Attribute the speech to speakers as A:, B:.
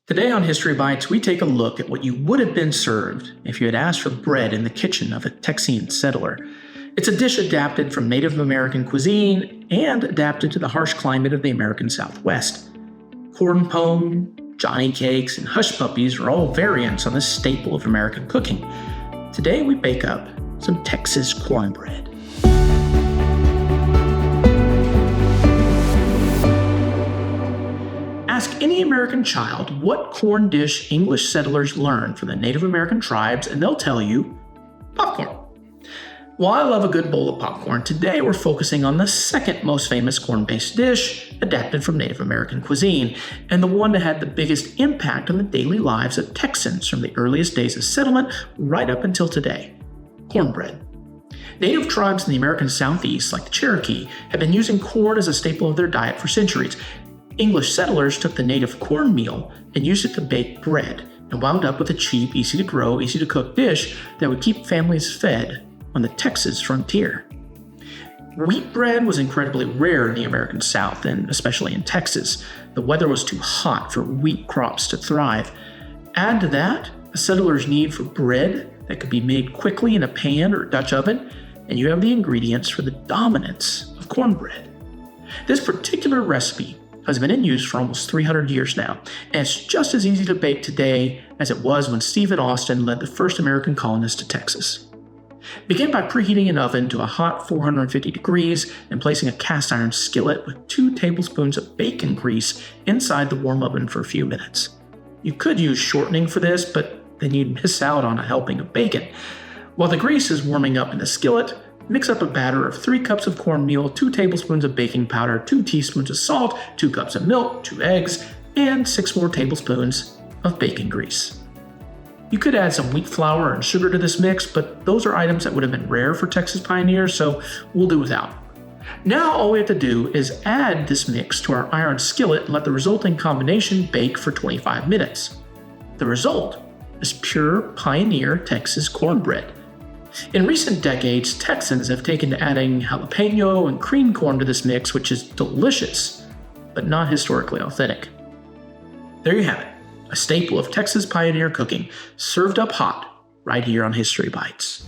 A: Today on History Bites, we take a look at what you would have been served if you had asked for bread in the kitchen of a Texian settler. It's a dish adapted from Native American cuisine and adapted to the harsh climate of the American Southwest. Corn pone, Johnnycakes, and hushpuppies are all variants on this staple of American cooking. Today we bake up some Texas cornbread. Ask any American child what corn dish English settlers learned from the Native American tribes, and they'll tell you popcorn. While I love a good bowl of popcorn, today we're focusing on the second most famous corn-based dish adapted from Native American cuisine, and the one that had the biggest impact on the daily lives of Texans from the earliest days of settlement right up until today: cornbread. Native tribes in the American Southeast, like the Cherokee, have been using corn as a staple of their diet for centuries. English settlers took the native cornmeal and used it to bake bread, and wound up with a cheap, easy-to-grow, easy-to-cook dish that would keep families fed on the Texas frontier. Wheat bread was incredibly rare in the American South, and especially in Texas. The weather was too hot for wheat crops to thrive. Add to that a settler's need for bread that could be made quickly in a pan or Dutch oven, and you have the ingredients for the dominance of cornbread. This particular recipe has been in use for almost 300 years now, and it's just as easy to bake today as it was when Stephen Austin led the first American colonists to Texas. Begin by preheating an oven to a hot 450 degrees and placing a cast iron skillet with 2 tablespoons of bacon grease inside the warm oven for a few minutes. You could use shortening for this, but then you'd miss out on a helping of bacon. While the grease is warming up in the skillet, mix up a batter of 3 cups of cornmeal, 2 tablespoons of baking powder, 2 teaspoons of salt, 2 cups of milk, 2 eggs, and 6 more tablespoons of bacon grease. You could add some wheat flour and sugar to this mix, but those are items that would have been rare for Texas pioneers, so we'll do without. Now all we have to do is add this mix to our iron skillet and let the resulting combination bake for 25 minutes. The result is pure pioneer Texas cornbread. In recent decades, Texans have taken to adding jalapeno and cream corn to this mix, which is delicious, but not historically authentic. There you have it, a staple of Texas pioneer cooking, served up hot, right here on History Bites.